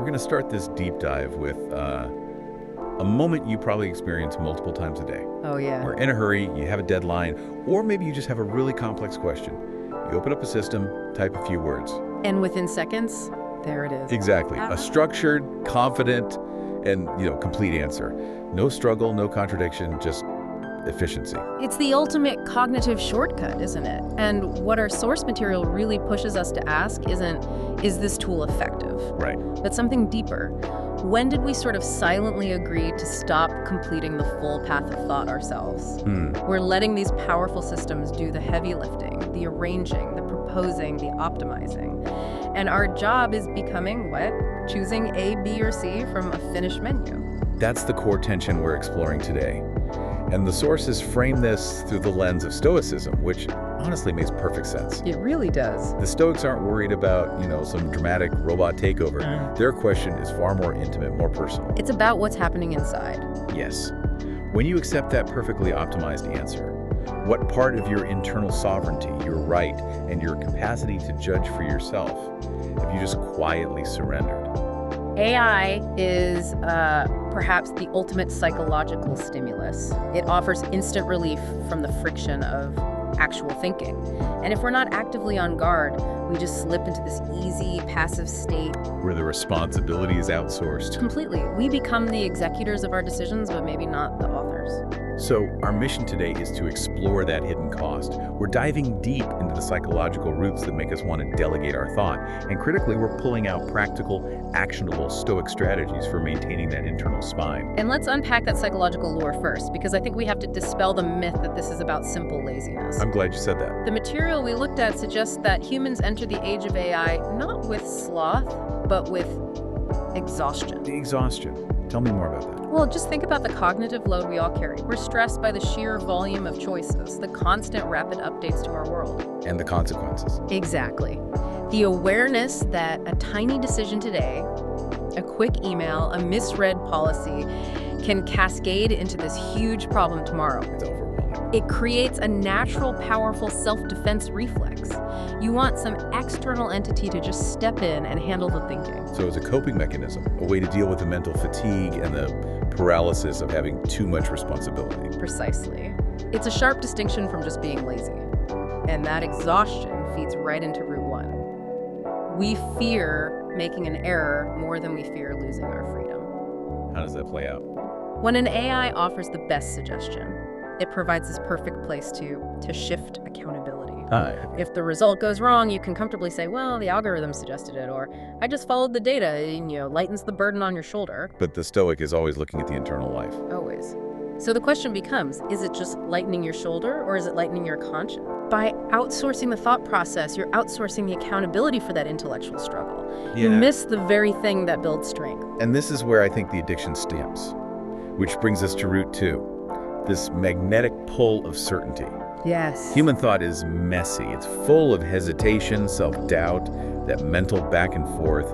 going to start this deep dive with a moment you probably experience multiple times a day. Oh, yeah. Or in a hurry, you have a deadline, or maybe you just have a really complex question. You open up a system, type a few words. And within seconds, there it is. Exactly. A structured, confident, and complete answer. No struggle, no contradiction, just efficiency. It's the ultimate cognitive shortcut, isn't it? And what our source material really pushes us to ask isn't, is this tool effective? Right. But something deeper. When did we sort of silently agree to stop completing the full path of thought ourselves? We're letting these powerful systems do the heavy lifting, the arranging, the proposing, the optimizing. And our job is becoming what? Choosing A, B, or C from a finished menu. That's the core tension we're exploring today. And the sources frame this through the lens of Stoicism, which honestly makes perfect sense. It really does. The Stoics aren't worried about, some dramatic robot takeover. Their question is far more intimate, more personal. It's about what's happening inside. Yes. When you accept that perfectly optimized answer, what part of your internal sovereignty, your right, and your capacity to judge for yourself have you just quietly surrendered? AI is perhaps the ultimate psychological stimulus. It offers instant relief from the friction of actual thinking. And if we're not actively on guard, we just slip into this easy, passive state. Where the responsibility is outsourced. Completely. We become the executors of our decisions, but maybe not the authors. So our mission today is to explore that hidden cost. We're diving deep into the psychological roots that make us want to delegate our thought. And critically, we're pulling out practical, actionable Stoic strategies for maintaining that internal spine. And let's unpack that psychological lore first, because I think we have to dispel the myth that this is about simple laziness. I'm glad you said that. The material we looked at suggests that humans enter the age of AI not with sloth, but with exhaustion. The exhaustion. Tell me more about that. Well, just think about the cognitive load we all carry. We're stressed by the sheer volume of choices, the constant rapid updates to our world. And the consequences. Exactly. The awareness that a tiny decision today, a quick email, a misread policy, can cascade into this huge problem tomorrow. It's overwhelming. It creates a natural, powerful self-defense reflex. You want some external entity to just step in and handle the thinking. So it's a coping mechanism, a way to deal with the mental fatigue and the paralysis of having too much responsibility. Precisely. It's a sharp distinction from just being lazy. And that exhaustion feeds right into root one. We fear making an error more than we fear losing our freedom. How does that play out? When an AI offers the best suggestion, it provides this perfect place to shift accountability. If the result goes wrong, you can comfortably say, well, the algorithm suggested it, or I just followed the data, and lightens the burden on your shoulder. But the Stoic is always looking at the internal life. Always. So the question becomes, is it just lightening your shoulder, or is it lightening your conscience? By outsourcing the thought process, you're outsourcing the accountability for that intellectual struggle. You miss the very thing that builds strength. And this is where I think the addiction stems, which brings us to root two. This magnetic pull of certainty. Yes. Human thought is messy. It's full of hesitation, self-doubt, that mental back and forth,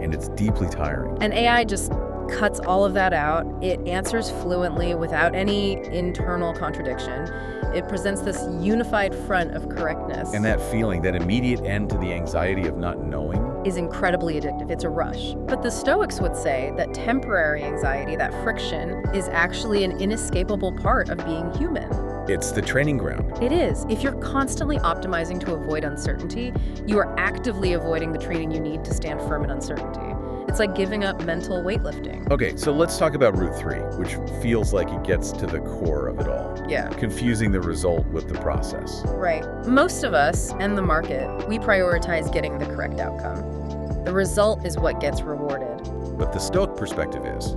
and it's deeply tiring. And AI just cuts all of that out. It answers fluently without any internal contradiction. It presents this unified front of correctness. And that feeling, that immediate end to the anxiety of not knowing, is incredibly addictive. It's a rush. But the Stoics would say that temporary anxiety, that friction, is actually an inescapable part of being human. it's the training ground. It is. If you're constantly optimizing to avoid uncertainty, you are actively avoiding the training you need to stand firm in uncertainty. It's like giving up mental weightlifting. Okay, so let's talk about Route 3, which feels like it gets to the core of it all. Yeah. Confusing the result with the process. Right. Most of us and the market, we prioritize getting the correct outcome. The result is what gets rewarded. But the Stoic perspective is,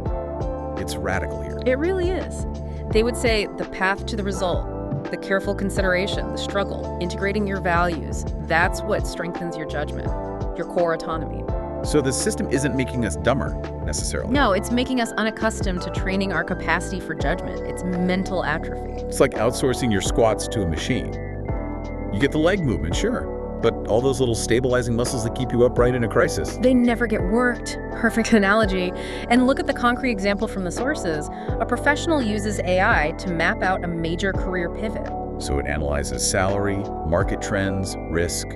it's radical here. It really is. They would say the path to the result, the careful consideration, the struggle, integrating your values, that's what strengthens your judgment, your core autonomy. So the system isn't making us dumber, necessarily. No, it's making us unaccustomed to training our capacity for judgment. It's mental atrophy. It's like outsourcing your squats to a machine. You get the leg movement, sure, but all those little stabilizing muscles that keep you upright in a crisis. They never get worked. Perfect analogy. And look at the concrete example from the sources. A professional uses AI to map out a major career pivot. So it analyzes salary, market trends, risk,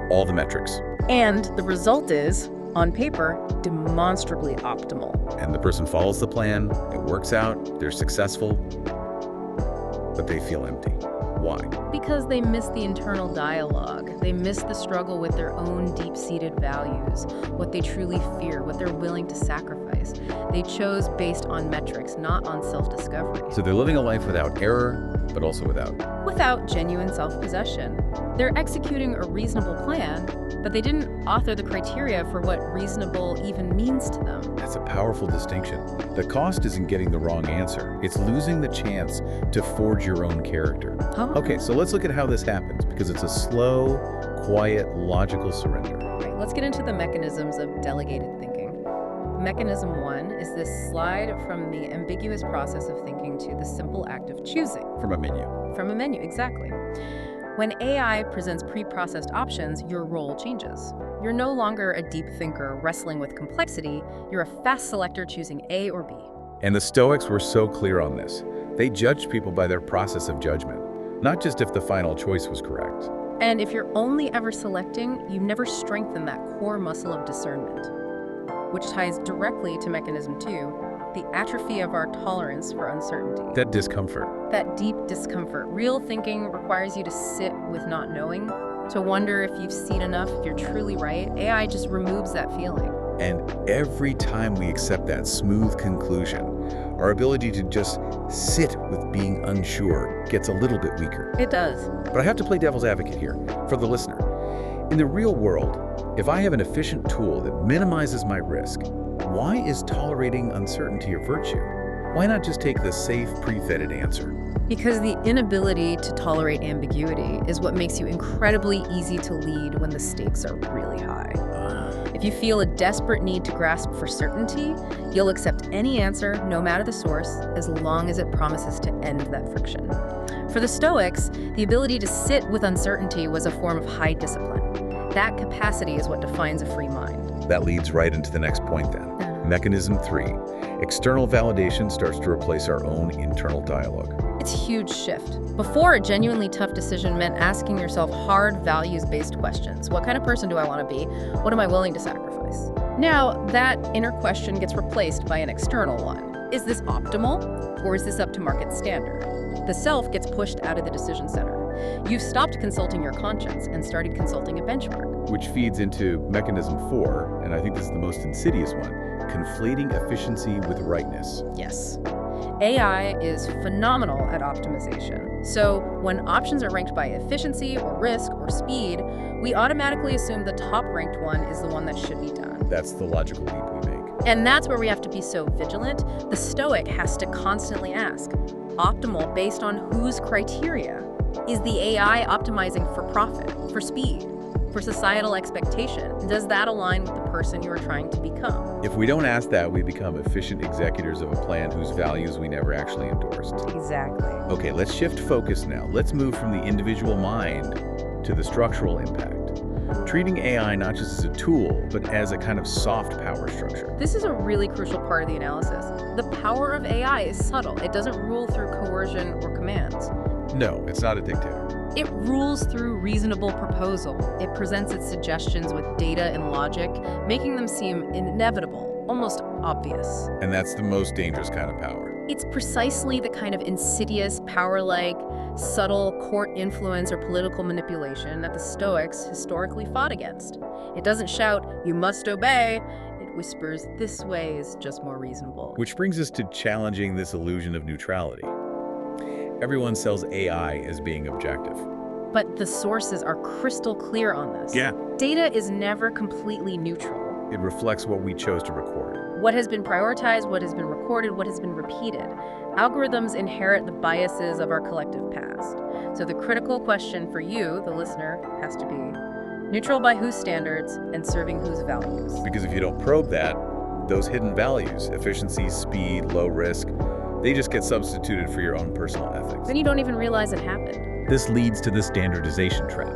all the metrics. And the result is On paper, demonstrably optimal. And the person follows the plan, it works out, they're successful, but they feel empty. Why? Because they miss the internal dialogue. They miss the struggle with their own deep-seated values, what they truly fear, what they're willing to sacrifice. They chose based on metrics, not on self-discovery. So they're living a life without error, but also Without genuine self-possession. They're executing a reasonable plan, but they didn't author the criteria for what reasonable even means to them. That's a powerful distinction. The cost isn't getting the wrong answer. It's losing the chance to forge your own character. Oh. Okay, so let's look at how this happens, because it's a slow, quiet, logical surrender. Right, let's get into the mechanisms of delegated thinking. Mechanism 1 is this slide from the ambiguous process of thinking to the simple act of choosing. From a menu. From a menu, exactly. When AI presents pre-processed options, your role changes. You're no longer a deep thinker wrestling with complexity, you're a fast selector choosing A or B. And the Stoics were so clear on this. They judged people by their process of judgment, not just if the final choice was correct. And if you're only ever selecting, you never strengthen that core muscle of discernment, which ties directly to mechanism 2, the atrophy of our tolerance for uncertainty. That discomfort. That deep discomfort. Real thinking requires you to sit with not knowing, to wonder if you've seen enough, if you're truly right. AI just removes that feeling. And every time we accept that smooth conclusion, our ability to just sit with being unsure gets a little bit weaker. It does. But I have to play devil's advocate here for the listener. In the real world, if I have an efficient tool that minimizes my risk, why is tolerating uncertainty a virtue? Why not just take the safe, pre-vetted answer? Because the inability to tolerate ambiguity is what makes you incredibly easy to lead when the stakes are really high. If you feel a desperate need to grasp for certainty, you'll accept any answer, no matter the source, as long as it promises to end that friction. For the Stoics, the ability to sit with uncertainty was a form of high discipline. That capacity is what defines a free mind. That leads right into the next point then. Mechanism 3. External validation starts to replace our own internal dialogue. It's a huge shift. Before, a genuinely tough decision meant asking yourself hard, values-based questions. What kind of person do I want to be? What am I willing to sacrifice? Now, that inner question gets replaced by an external one. Is this optimal, or is this up to market standard? The self gets pushed out of the decision center. You've stopped consulting your conscience and started consulting a benchmark. Which feeds into mechanism 4, and I think this is the most insidious one, conflating efficiency with rightness. Yes. AI is phenomenal at optimization. So when options are ranked by efficiency or risk or speed, we automatically assume the top-ranked one is the one that should be done. That's the logical leap we make. And that's where we have to be so vigilant. The Stoic has to constantly ask, optimal based on whose criteria? Is the AI optimizing for profit, for speed, for societal expectation? Does that align with the person you are trying to become? If we don't ask that, we become efficient executors of a plan whose values we never actually endorsed. Exactly. Okay, let's shift focus now. Let's move from the individual mind to the structural impact. Treating AI not just as a tool, but as a kind of soft power structure. This is a really crucial part of the analysis. The power of AI is subtle. It doesn't rule through coercion or commands. No, it's not a dictator. It rules through reasonable proposal. It presents its suggestions with data and logic, making them seem inevitable, almost obvious. And that's the most dangerous kind of power. It's precisely the kind of insidious, power-like, subtle court influence or political manipulation that the Stoics historically fought against. It doesn't shout, "You must obey." It whispers, "This way is just more reasonable." Which brings us to challenging this illusion of neutrality. Everyone sells AI as being objective. But the sources are crystal clear on this. Yeah. Data is never completely neutral. It reflects what we chose to record. What has been prioritized, what has been recorded, what has been repeated. Algorithms inherit the biases of our collective past. So the critical question for you, the listener, has to be neutral by whose standards and serving whose values. Because if you don't probe that, those hidden values, efficiency, speed, low risk, they just get substituted for your own personal ethics. Then you don't even realize it happened. This leads to the standardization trap.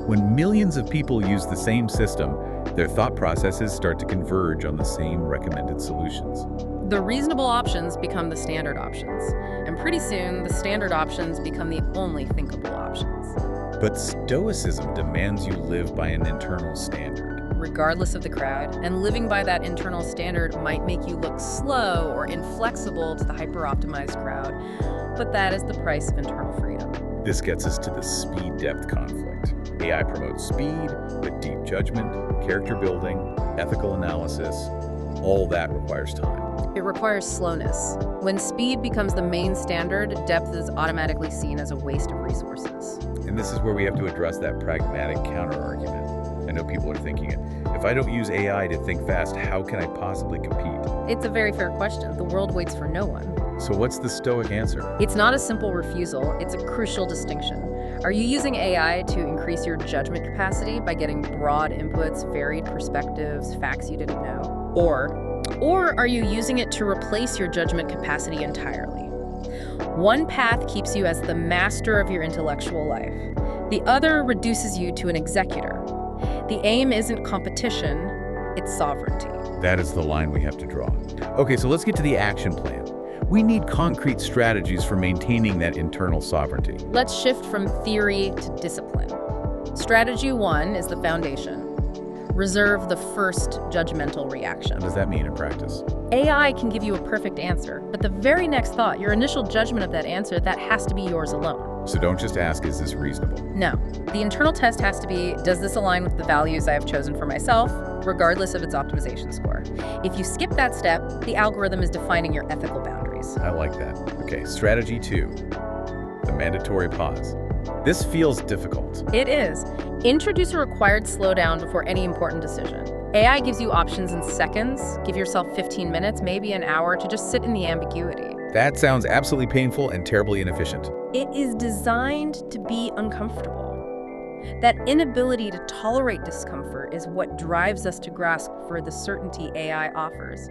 When millions of people use the same system, their thought processes start to converge on the same recommended solutions. The reasonable options become the standard options. And pretty soon, the standard options become the only thinkable options. But Stoicism demands you live by an internal standard. regardless of the crowd, and living by that internal standard might make you look slow or inflexible to the hyper-optimized crowd, but that is the price of internal freedom. This gets us to the speed-depth conflict. AI promotes speed, but deep judgment, character building, ethical analysis, all that requires time. It requires slowness. When speed becomes the main standard, depth is automatically seen as a waste of resources. And this is where we have to address that pragmatic counter-argument. I know people are thinking it. If I don't use AI to think fast, how can I possibly compete? It's a very fair question. The world waits for no one. So what's the Stoic answer? It's not a simple refusal, it's a crucial distinction. Are you using AI to increase your judgment capacity by getting broad inputs, varied perspectives, facts you didn't know? Or are you using it to replace your judgment capacity entirely? One path keeps you as the master of your intellectual life. The other reduces you to an executor. The aim isn't competition, it's sovereignty. That is the line we have to draw. Okay, so let's get to the action plan. We need concrete strategies for maintaining that internal sovereignty. Let's shift from theory to discipline. Strategy 1 is the foundation. Reserve the first judgmental reaction. What does that mean in practice? AI can give you a perfect answer, but the very next thought, your initial judgment of that answer, that has to be yours alone. So don't just ask, is this reasonable? No. The internal test has to be, does this align with the values I have chosen for myself, regardless of its optimization score? If you skip that step, the algorithm is defining your ethical boundaries. I like that. Okay, strategy 2, the mandatory pause. This feels difficult. It is. Introduce a required slowdown before any important decision. AI gives you options in seconds. Give yourself 15 minutes, maybe an hour, to just sit in the ambiguity. That sounds absolutely painful and terribly inefficient. It is designed to be uncomfortable. That inability to tolerate discomfort is what drives us to grasp for the certainty AI offers.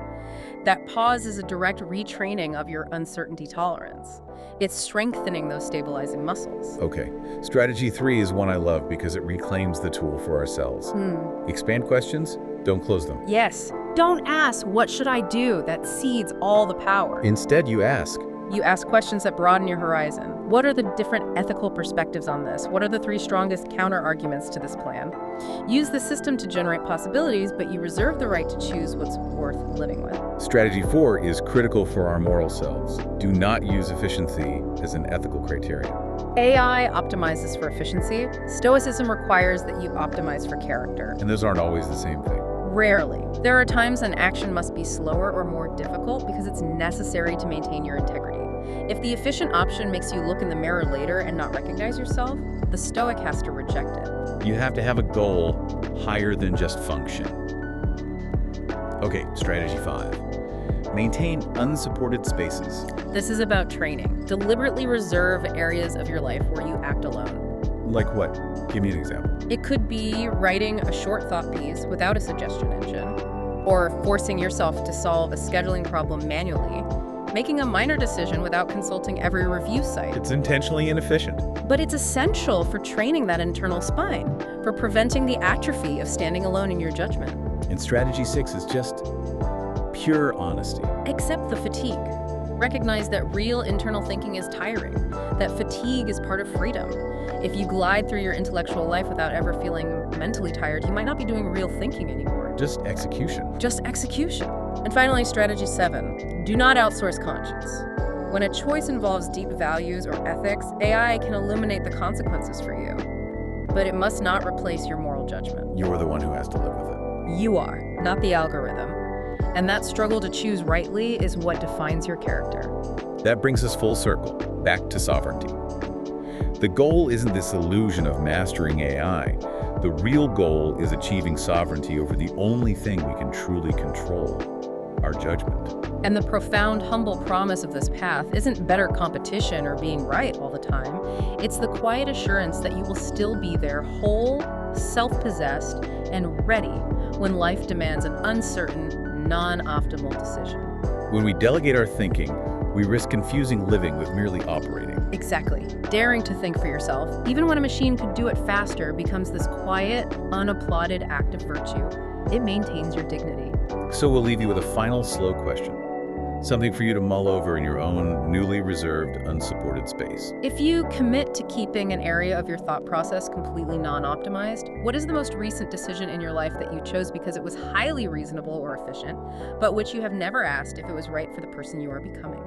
That pause is a direct retraining of your uncertainty tolerance. It's strengthening those stabilizing muscles. Okay, strategy 3 is one I love because it reclaims the tool for ourselves. Expand questions, don't close them. Yes. Don't ask, what should I do? That cedes all the power. Instead, you ask. You ask questions that broaden your horizon. What are the different ethical perspectives on this? What are the 3 strongest counter-arguments to this plan? Use the system to generate possibilities, but you reserve the right to choose what's worth living with. Strategy 4 is critical for our moral selves. Do not use efficiency as an ethical criterion. AI optimizes for efficiency. Stoicism requires that you optimize for character. And those aren't always the same thing. Rarely. There are times an action must be slower or more difficult because it's necessary to maintain your integrity. If the efficient option makes you look in the mirror later and not recognize yourself, the Stoic has to reject it. You have to have a goal higher than just function. Okay, strategy 5. Maintain unsupported spaces. This is about training. Deliberately reserve areas of your life where you act alone. Like what? Give me an example. It could be writing a short thought piece without a suggestion engine, or forcing yourself to solve a scheduling problem manually, making a minor decision without consulting every review site. It's intentionally inefficient. But it's essential for training that internal spine, for preventing the atrophy of standing alone in your judgment. And strategy 6 is just pure honesty. Accept the fatigue. Recognize that real internal thinking is tiring, that fatigue is part of freedom. If you glide through your intellectual life without ever feeling mentally tired, you might not be doing real thinking anymore. Just execution. Just execution. And finally, strategy 7, do not outsource conscience. When a choice involves deep values or ethics, AI can illuminate the consequences for you. But it must not replace your moral judgment. You're the one who has to live with it. You are, not the algorithm. And that struggle to choose rightly is what defines your character. That brings us full circle, back to sovereignty. The goal isn't this illusion of mastering AI. The real goal is achieving sovereignty over the only thing we can truly control, our judgment. And the profound, humble promise of this path isn't better competition or being right all the time. It's the quiet assurance that you will still be there, whole, self-possessed, and ready when life demands an uncertain, non-optimal decision. When we delegate our thinking, we risk confusing living with merely operating. Exactly. Daring to think for yourself, even when a machine could do it faster, becomes this quiet, unapplauded act of virtue. It maintains your dignity. So we'll leave you with a final slow question. Something for you to mull over in your own newly reserved, unsupported space. If you commit to keeping an area of your thought process completely non-optimized, what is the most recent decision in your life that you chose because it was highly reasonable or efficient, but which you have never asked if it was right for the person you are becoming?